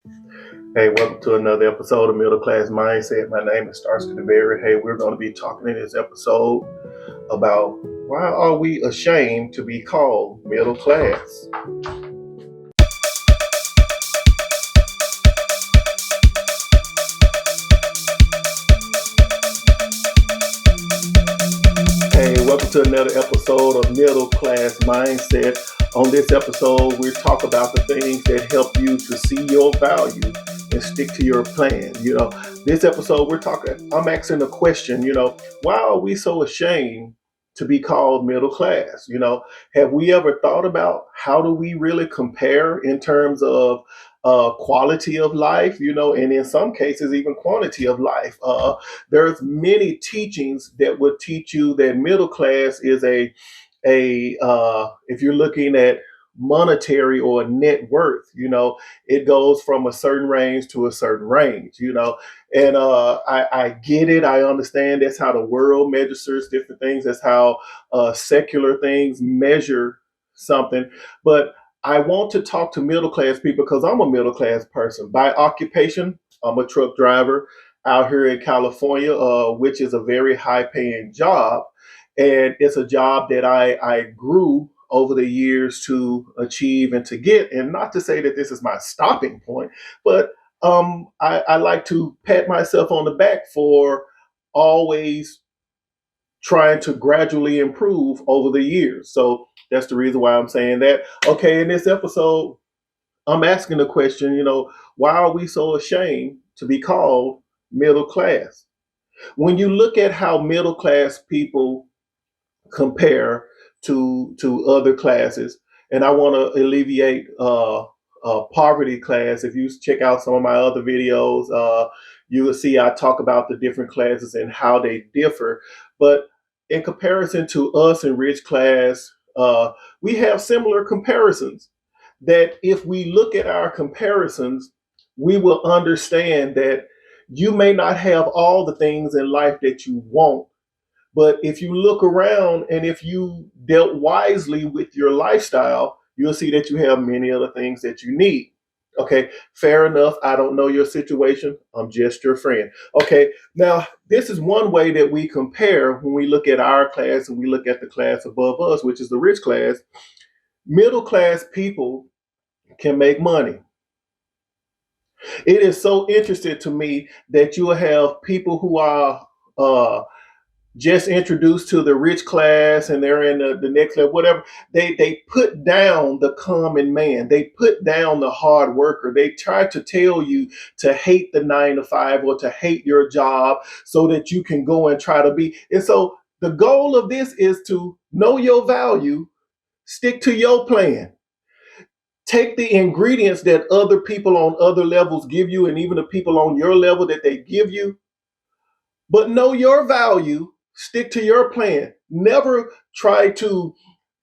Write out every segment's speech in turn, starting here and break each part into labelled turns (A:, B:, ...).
A: Hey, welcome to another episode of Middle Class Mindset. My name is Starsky DeBerry. Hey, we're going to be talking in this episode about why are we ashamed to be called middle class? Hey, welcome to another episode of Middle Class Mindset. On this episode, we talk about the things that help you to see your value and stick to your plan. This episode, I'm asking the question, why are we so ashamed to be called middle class? Have we ever thought about how do we really compare in terms of quality of life, and in some cases, even quantity of life? There's many teachings that would teach you that middle class is if you're looking at monetary or net worth, it goes from a certain range to a certain range, and I get it. I understand that's how the world measures different things. That's how secular things measure something. But I want to talk to middle class people because I'm a middle class person by occupation. I'm a truck driver out here in California, which is a very high paying job. And it's a job that I grew over the years to achieve and to get. And not to say that this is my stopping point, but I like to pat myself on the back for always trying to gradually improve over the years. So that's the reason why I'm saying that. Okay, in this episode, I'm asking the question, why are we so ashamed to be called middle class? When you look at how middle class people compare to other classes, and I want to alleviate poverty class. If you check out some of my other videos, you will see I talk about the different classes and how they differ. But in comparison to us in rich class, we have similar comparisons. That if we look at our comparisons, we will understand that you may not have all the things in life that you want, but if you look around and if you dealt wisely with your lifestyle, you'll see that you have many other things that you need. Okay, fair enough. I don't know your situation. I'm just your friend. Okay, now this is one way that we compare when we look at our class and we look at the class above us, which is the rich class. Middle class people can make money. It is so interesting to me that you will have people who are just introduced to the rich class and they're in the next level, whatever. They put down the common man. They put down the hard worker. They try to tell you to hate the 9 to 5 or to hate your job so that you can go and try to be. And so the goal of this is to know your value, stick to your plan. Take the ingredients that other people on other levels give you, and even the people on your level that they give you, but know your value, stick to your plan. Never try to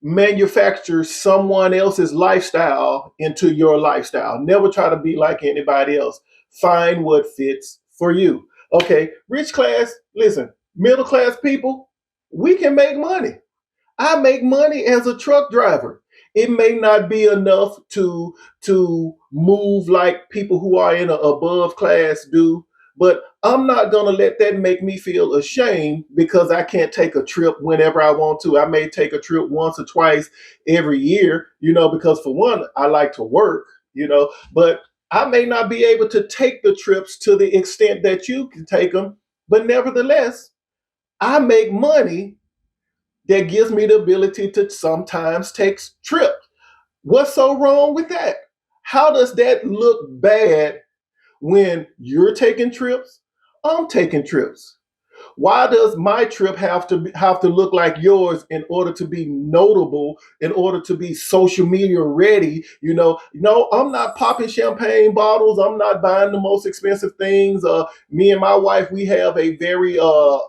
A: manufacture someone else's lifestyle into your lifestyle. Never try to be like anybody else. Find what fits for you. Okay, rich class, listen, middle class people, we can make money. I make money as a truck driver. It may not be enough to move like people who are in an above class do, but I'm not going to let that make me feel ashamed because I can't take a trip whenever I want to. I may take a trip once or twice every year, because for one, I like to work, but I may not be able to take the trips to the extent that you can take them. But nevertheless, I make money that gives me the ability to sometimes take trips. What's so wrong with that? How does that look bad when you're taking trips? I'm taking trips. Why does my trip have to look like yours in order to be notable, in order to be social media ready? No, I'm not popping champagne bottles. I'm not buying the most expensive things. Me and my wife, we have a very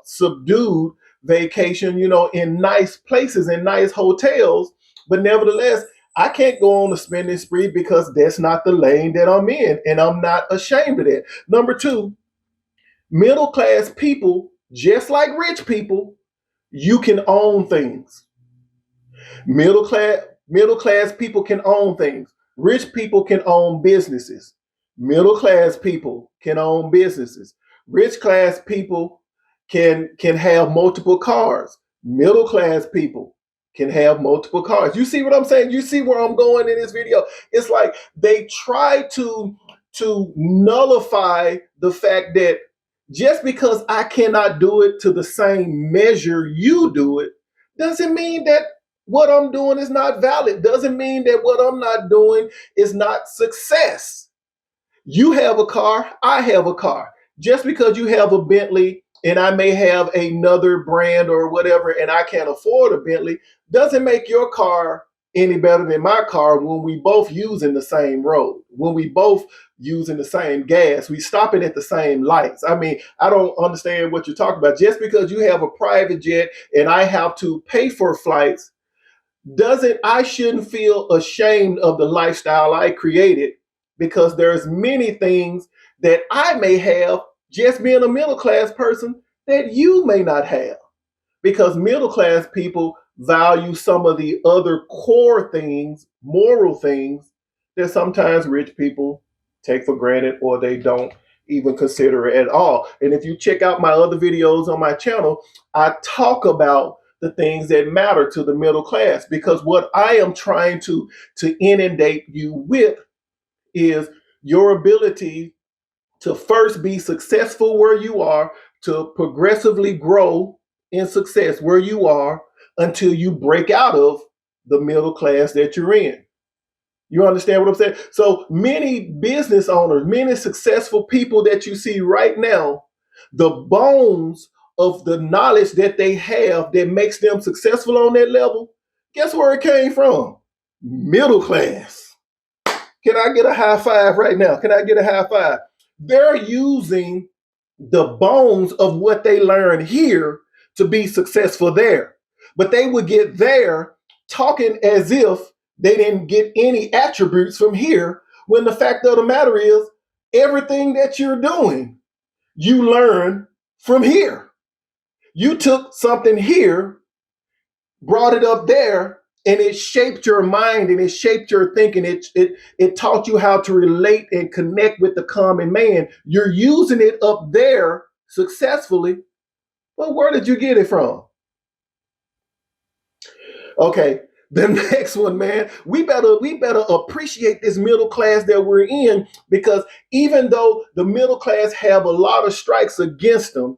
A: subdued vacation, in nice places, in nice hotels. But nevertheless, I can't go on a spending spree because that's not the lane that I'm in, and I'm not ashamed of that. Number two, middle class people, just like rich people, you can own things. Middle class people can own things. Rich people can own businesses. Middle class people can own businesses. Rich class people can have multiple cars. Middle class people can have multiple cars. You see what I'm saying? You see where I'm going in this video? It's like they try to nullify the fact that just because I cannot do it to the same measure you do it, doesn't mean that what I'm doing is not valid. Doesn't mean that what I'm not doing is not success. You have a car, I have a car. Just because you have a Bentley and I may have another brand or whatever and I can't afford a Bentley, doesn't make your car any better than my car when we both using the same road, when we both using the same gas, we stopping at the same lights. I mean, I don't understand what you're talking about. Just because you have a private jet and I have to pay for flights, doesn't I shouldn't feel ashamed of the lifestyle I created, because there's many things that I may have just being a middle class person that you may not have, because middle class people value some of the other core things, moral things, that sometimes rich people take for granted or they don't even consider it at all. And if you check out my other videos on my channel, I talk about the things that matter to the middle class, because what I am trying to inundate you with is your ability to first be successful where you are, to progressively grow in success where you are until you break out of the middle class that you're in. You understand what I'm saying? So many business owners, many successful people that you see right now, the bones of the knowledge that they have that makes them successful on that level, guess where it came from? Middle class. Can I get a high five right now? Can I get a high five? They're using the bones of what they learned here to be successful there. But they would get there talking as if they didn't get any attributes from here, when the fact of the matter is, everything that you're doing, you learn from here. You took something here, brought it up there, and it shaped your mind and it shaped your thinking. It taught you how to relate and connect with the common man. You're using it up there successfully. Well, where did you get it from? Okay, the next one, man. We better appreciate this middle class that we're in, because even though the middle class have a lot of strikes against them,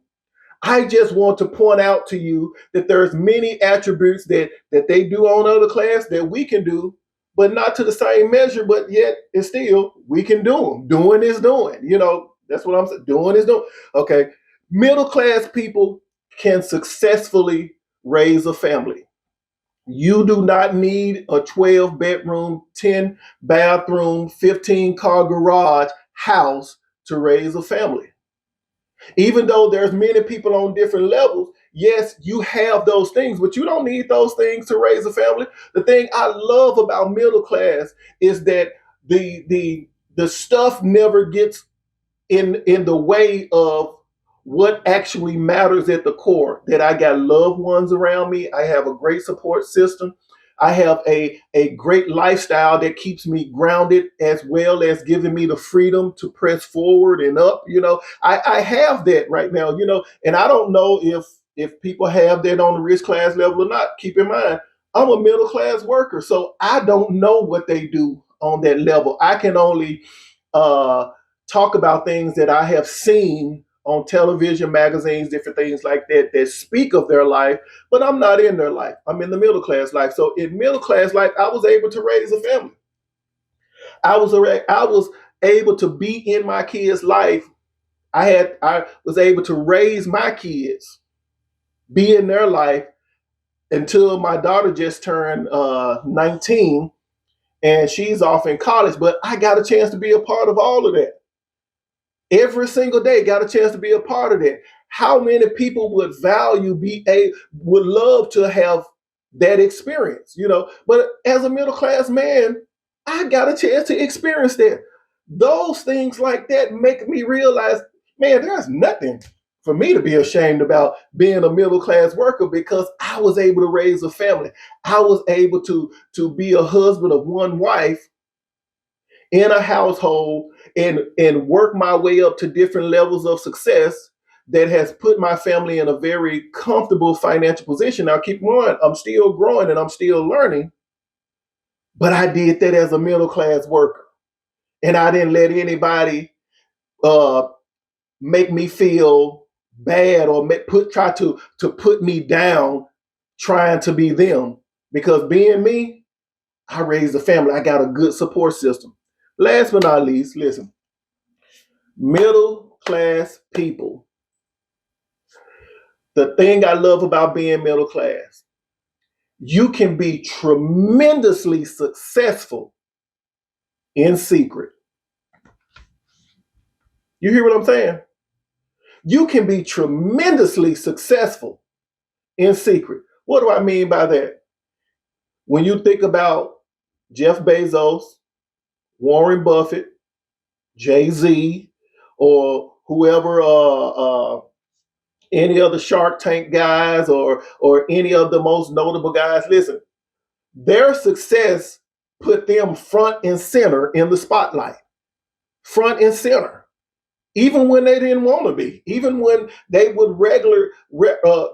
A: I just want to point out to you that there's many attributes that they do on other class that we can do, but not to the same measure. But yet, it's still we can do them. Doing is doing. You know, that's what I'm saying. Doing is doing. Okay, middle class people can successfully raise a family. You do not need a 12 bedroom, 10 bathroom, 15 car garage house to raise a family. Even though there's many people on different levels, yes, you have those things, but you don't need those things to raise a family. The thing I love about middle class is that the stuff never gets in the way of what actually matters at the core. That I got loved ones around me, I have a great support system, I have a great lifestyle that keeps me grounded, as well as giving me the freedom to press forward and up. You know, I have that right now, you know, and I don't know if people have that on the rich class level or not. Keep in mind, I'm a middle class worker, so I don't know what they do on that level. I can only uh, talk about things that I have seen on television, magazines, different things like that that speak of their life, but I'm not in their life. I'm in the middle class life. So in middle class life, I was able to raise a family. I was able to be in my kids' life. I was able to raise my kids, be in their life until my daughter just turned 19 and she's off in college. But I got a chance to be a part of all of that. Every single day, got a chance to be a part of that. How many people would would love to have that experience, you know? But as a middle class man, I got a chance to experience that. Those things like that make me realize, man, there's nothing for me to be ashamed about being a middle class worker, because I was able to raise a family. I was able to be a husband of one wife in a household and work my way up to different levels of success that has put my family in a very comfortable financial position. Now, keep in mind, I'm still growing and I'm still learning, but I did that as a middle class worker. And I didn't let anybody uh, make me feel bad or try to put me down trying to be them. Because being me, I raised a family. I got a good support system. Last but not least, listen, middle class people. The thing I love about being middle class, you can be tremendously successful in secret. You hear what I'm saying? You can be tremendously successful in secret. What do I mean by that? When you think about Jeff Bezos, Warren Buffett, Jay-Z, or whoever, any other Shark Tank guys or any of the most notable guys, listen, their success put them front and center in the spotlight. Front and center. Even when they didn't want to be, even when they would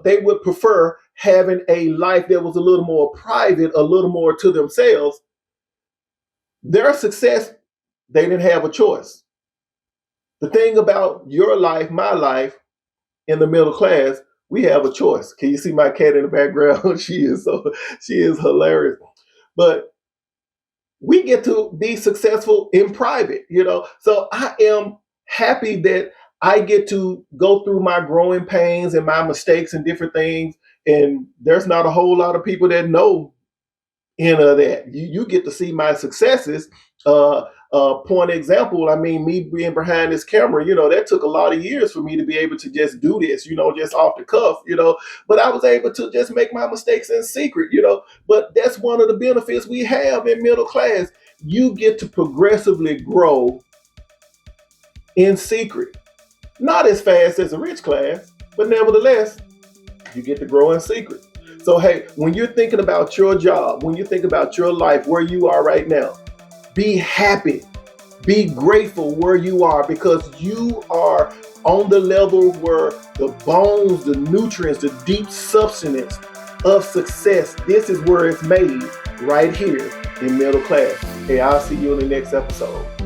A: they would prefer having a life that was a little more private, a little more to themselves. Their success, they didn't have a choice. The thing about your life, my life, in the middle class, we have a choice. Can you see my cat in the background? she is hilarious. But we get to be successful in private, So I am happy that I get to go through my growing pains and my mistakes and different things. And there's not a whole lot of people that know any of that. You get to see my successes. Point example, I mean, me being behind this camera, that took a lot of years for me to be able to just do this, just off the cuff, but I was able to just make my mistakes in secret, but that's one of the benefits we have in middle class. You get to progressively grow in secret, not as fast as a rich class, but nevertheless, you get to grow in secret. So, hey, when you're thinking about your job, when you think about your life, where you are right now, be happy, be grateful where you are, because you are on the level where the bones, the nutrients, the deep substance of success, this is where it's made, right here in middle class. Hey, I'll see you in the next episode.